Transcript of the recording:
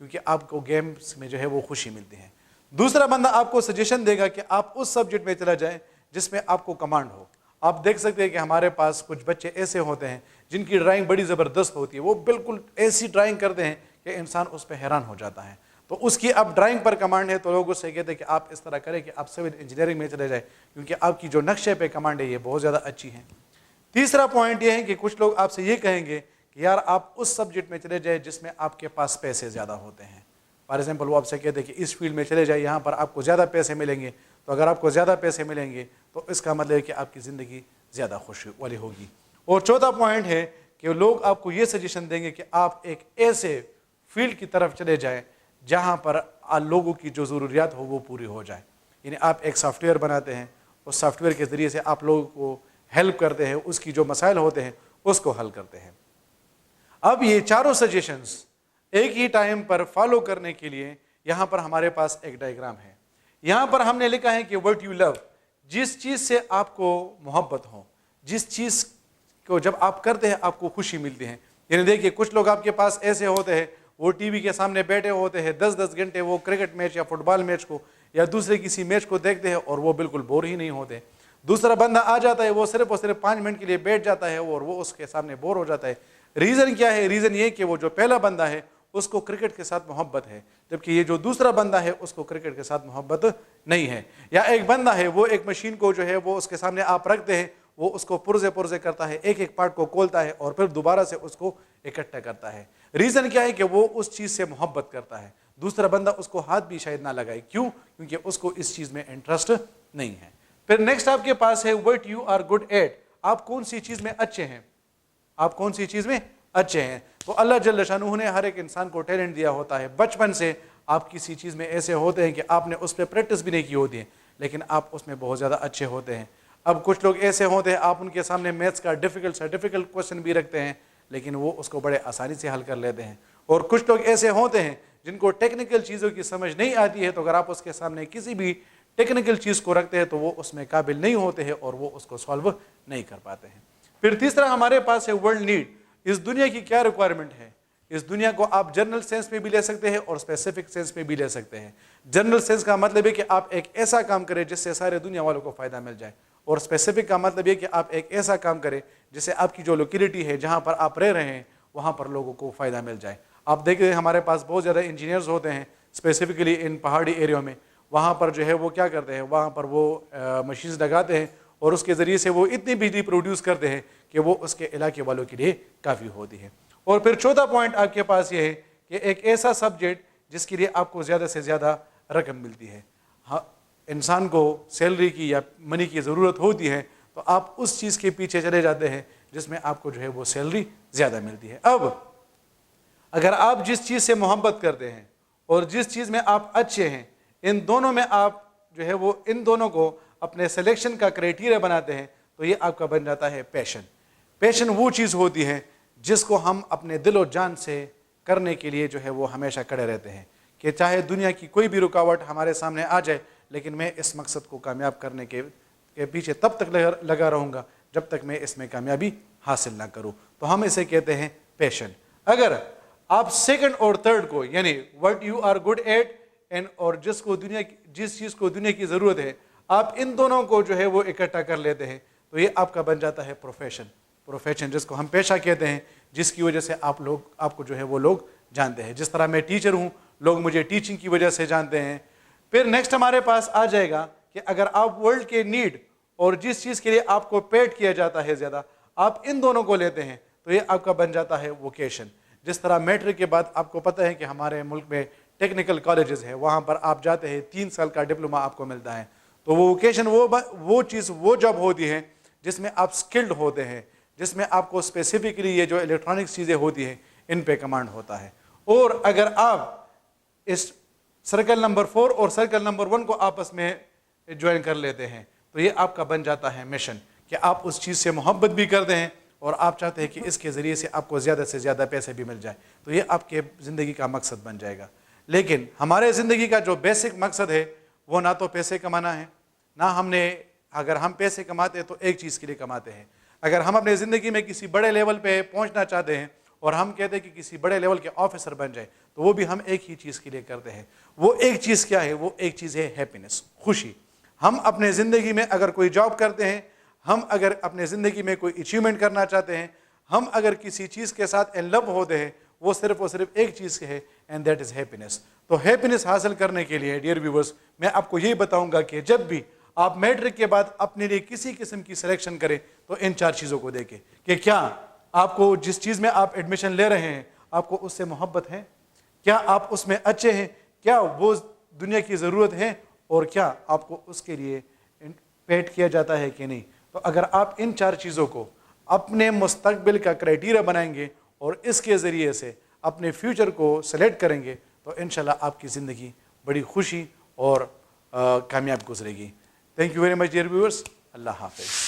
کیونکہ آپ کو گیمز میں جو ہے وہ خوشی ملتی ہے. دوسرا بندہ آپ کو سجیشن دے گا کہ آپ اس سبجیکٹ میں چلا جائیں جس میں آپ کو کمانڈ ہو. آپ دیکھ سکتے ہیں کہ ہمارے پاس کچھ بچے ایسے ہوتے ہیں جن کی ڈرائنگ بڑی زبردست ہوتی ہے, وہ بالکل ایسی ڈرائنگ کرتے ہیں کہ انسان اس پہ حیران ہو جاتا ہے. تو اس کی اب ڈرائنگ پر کمانڈ ہے تو لوگ اس سے کہتے ہیں کہ آپ اس طرح کریں کہ آپ سول انجینئرنگ میں چلے جائیں, کیونکہ آپ کی جو نقشے پہ کمانڈ ہے یہ بہت زیادہ اچھی ہے. تیسرا پوائنٹ یہ ہے کہ کچھ لوگ آپ سے یہ کہیں گے کہ یار آپ اس سبجیکٹ میں چلے جائیں جس میں آپ کے پاس پیسے زیادہ ہوتے ہیں. فار ایگزامپل وہ آپ سے کہتے ہیں کہ اس فیلڈ میں چلے جائیں, یہاں پر آپ کو زیادہ پیسے ملیں گے. تو اگر آپ کو زیادہ پیسے ملیں گے تو اس کا مطلب ہے کہ آپ کی زندگی زیادہ خوش والی ہوگی. اور چوتھا پوائنٹ ہے کہ لوگ آپ کو یہ سجیشن دیں گے کہ آپ ایک ایسے فیلڈ کی طرف چلے جائیں جہاں پر لوگوں کی جو ضروریات ہو وہ پوری ہو جائے. یعنی آپ ایک سافٹ ویئر بناتے ہیں, اس سافٹ ویئر کے ذریعے سے آپ لوگوں کو ہیلپ کرتے ہیں, اس کی جو مسائل ہوتے ہیں اس کو حل کرتے ہیں. اب یہ چاروں سجیشنز ایک ہی ٹائم پر فالو کرنے کے لیے یہاں پر ہمارے پاس ایک ڈائیگرام ہے. یہاں پر ہم نے لکھا ہے کہ وٹ یو لو, جس چیز سے آپ کو محبت ہو, جس چیز کو جب آپ کرتے ہیں آپ کو خوشی ملتی ہے. یعنی دیکھیے کچھ لوگ آپ کے پاس ایسے ہوتے ہیں وہ ٹی وی کے سامنے بیٹھے ہوتے ہیں 10-10 گھنٹے, وہ کرکٹ میچ یا فٹ بال میچ کو یا دوسرے کسی میچ کو دیکھتے ہیں اور وہ بالکل بور ہی نہیں ہوتے. دوسرا بندہ آ جاتا ہے, وہ صرف اور صرف 5 منٹ کے لیے بیٹھ جاتا ہے اور وہ اس کے سامنے بور ہو جاتا ہے. ریزن کیا ہے؟ ریزن یہ کہ وہ جو پہلا بندہ ہے اس کو کرکٹ کے ساتھ محبت ہے, جبکہ یہ جو دوسرا بندہ ہے اس کو کرکٹ کے ساتھ محبت نہیں ہے. یا ایک بندہ ہے وہ ایک مشین کو جو ہے وہ اس کے سامنے آپ رکھتے ہیں, وہ اس کو پرزے کرتا ہے, ایک ایک پارٹ کو کھولتا ہے اور پھر دوبارہ سے اس کو اکٹھا کرتا ہے. ریزن کیا ہے کہ وہ اس چیز سے محبت کرتا ہے. دوسرا بندہ اس کو ہاتھ بھی شاید نہ لگائے. کیوں؟ کیونکہ اس کو اس چیز میں انٹرسٹ نہیں ہے. پھر نیکسٹ آپ کے پاس ہے what you are good at, آپ کون سی چیز میں اچھے ہیں, آپ کون سی چیز میں اچھے ہیں. تو اللہ جل شانہ نے ہر ایک انسان کو ٹیلنٹ دیا ہوتا ہے. بچپن سے آپ کسی چیز میں ایسے ہوتے ہیں کہ آپ نے اس پہ پریکٹس بھی نہیں کی ہوتی ہے, لیکن آپ اس میں بہت زیادہ اچھے ہوتے ہیں. اب کچھ لوگ ایسے ہوتے ہیں آپ ان کے سامنے میتھس کا ڈیفیکلٹ کوشچن بھی رکھتے ہیں لیکن وہ اس کو بڑے آسانی سے حل کر لیتے ہیں. اور کچھ لوگ ایسے ہوتے ہیں جن کو ٹیکنیکل چیزوں کی سمجھ نہیں آتی ہے, تو اگر آپ اس کے سامنے کسی بھی ٹیکنیکل چیز کو رکھتے ہیں تو وہ اس میں قابل نہیں ہوتے ہیں اور وہ اس کو سالو نہیں کر پاتے ہیں. پھر تیسرا ہمارے پاس ہے ورلڈ نیڈ, اس دنیا کی کیا ریکوائرمنٹ ہے. اس دنیا کو آپ جنرل سینس میں بھی لے سکتے ہیں اور اسپیسیفک سینس میں بھی لے سکتے ہیں. جنرل سینس کا مطلب ہے کہ آپ ایک ایسا کام کریں جس سے سارے دنیا والوں کو فائدہ مل جائے, اور اسپیسیفک کا مطلب یہ کہ آپ ایک ایسا کام کریں جس سے آپ کی جو لوکیلٹی ہے جہاں پر آپ رہ رہے ہیں وہاں پر لوگوں کو فائدہ مل جائے. آپ دیکھیں ہمارے پاس بہت زیادہ انجینئرز ہوتے ہیں اسپیسیفکلی ان پہاڑی ایریوں میں, وہاں پر جو ہے وہ کیا کرتے ہیں, وہاں پر وہ مشینز لگاتے ہیں اور اس کے ذریعے سے وہ اتنی بجلی پروڈیوس کرتے ہیں کہ وہ اس کے علاقے والوں کے لیے کافی ہوتی ہے. اور پھر چوتھا پوائنٹ آپ کے پاس یہ ہے کہ ایک ایسا سبجیکٹ جس کے لیے آپ کو زیادہ سے زیادہ رقم ملتی ہے. ہاں, انسان کو سیلری کی یا منی کی ضرورت ہوتی ہے تو آپ اس چیز کے پیچھے چلے جاتے ہیں جس میں آپ کو جو ہے وہ سیلری زیادہ ملتی ہے. اب اگر آپ جس چیز سے محبت کرتے ہیں اور جس چیز میں آپ اچھے ہیں, ان دونوں میں آپ جو ہے وہ ان دونوں کو اپنے سلیکشن کا کرائٹیریا بناتے ہیں تو یہ آپ کا بن جاتا ہے پیشن. پیشن وہ چیز ہوتی ہے جس کو ہم اپنے دل و جان سے کرنے کے لیے جو ہے وہ ہمیشہ کڑے رہتے ہیں کہ چاہے دنیا کی کوئی بھی رکاوٹ ہمارے سامنے آ جائے لیکن میں اس مقصد کو کامیاب کرنے کے پیچھے تب تک لگا رہوں گا جب تک میں اس میں کامیابی حاصل نہ کروں. تو ہم اسے کہتے ہیں پیشن. اگر آپ سیکنڈ اور تھرڈ کو یعنی what you are good at and اور جس چیز کو دنیا کی ضرورت ہے, آپ ان دونوں کو جو ہے وہ اکٹھا کر لیتے ہیں تو یہ آپ کا بن جاتا ہے پروفیشن جس کو ہم پیشہ کہتے ہیں, جس کی وجہ سے آپ کو جو ہے وہ لوگ جانتے ہیں. جس طرح میں ٹیچر ہوں, لوگ مجھے ٹیچنگ کی وجہ سے جانتے ہیں. پھر نیکسٹ ہمارے پاس آ جائے گا کہ اگر آپ ورلڈ کے نیڈ اور جس چیز کے لیے آپ کو پیڈ کیا جاتا ہے زیادہ, آپ ان دونوں کو لیتے ہیں تو یہ آپ کا بن جاتا ہے ووکیشن. جس طرح میٹرک کے بعد آپ کو پتہ ہے کہ ہمارے ملک میں ٹیکنیکل کالجز ہیں, وہاں پر آپ جاتے ہیں 3 سال کا ڈپلوما آپ کو ملتا ہے. تو وہ ووکیشن وہ چیز وہ جاب ہوتی ہے جس میں آپ سکلڈ ہوتے ہیں, جس میں آپ کو اسپیسیفکلی یہ جو الیکٹرانکس چیزیں ہوتی ہیں ان پہ کمانڈ ہوتا ہے. اور اگر آپ اس سرکل نمبر 4 اور سرکل نمبر 1 کو آپس میں جوائن کر لیتے ہیں تو یہ آپ کا بن جاتا ہے مشن, کہ آپ اس چیز سے محبت بھی کرتے ہیں اور آپ چاہتے ہیں کہ اس کے ذریعے سے آپ کو زیادہ سے زیادہ پیسے بھی مل جائیں, تو یہ آپ کے زندگی کا مقصد بن جائے گا. لیکن ہمارے زندگی کا جو بیسک مقصد ہے وہ نہ تو پیسے کمانا ہے, نہ اگر ہم پیسے کماتے ہیں تو ایک چیز کے لیے کماتے ہیں. اگر ہم اپنے زندگی میں کسی بڑے لیول پہ پہنچنا چاہتے ہیں اور ہم کہتے ہیں کہ کسی بڑے لیول کے آفیسر بن جائے, تو وہ بھی ہم ایک ہی چیز کے لیے کرتے ہیں. وہ ایک چیز کیا ہے؟ وہ ایک چیز ہے ہیپینس, خوشی. ہم اپنے زندگی میں اگر کوئی جاب کرتے ہیں, ہم اگر اپنے زندگی میں کوئی اچیومنٹ کرنا چاہتے ہیں, ہم اگر کسی چیز کے ساتھ ان لو ہوتے ہیں, وہ صرف اور صرف ایک چیز ہے, اینڈ دیٹ از ہیپینس. تو ہیپینس حاصل کرنے کے لیے ڈیئر ویورز, میں آپ کو یہی بتاؤں گا کہ جب بھی آپ میٹرک کے بعد اپنے لیے کسی قسم کی سلیکشن کریں تو ان 4 چیزوں کو دیکھیں کہ کیا آپ کو جس چیز میں آپ ایڈمیشن لے رہے ہیں آپ کو اس سے محبت ہے, کیا آپ اس میں اچھے ہیں, کیا وہ دنیا کی ضرورت ہے, اور کیا آپ کو اس کے لیے پیٹ کیا جاتا ہے کہ نہیں. تو اگر آپ ان 4 چیزوں کو اپنے مستقبل کا کرائٹیریا بنائیں گے اور اس کے ذریعے سے اپنے فیوچر کو سلیکٹ کریں گے تو انشاءاللہ آپ کی زندگی بڑی خوشی اور کامیاب گزرے گی. Thank you very much dear viewers. اللہ حافظ.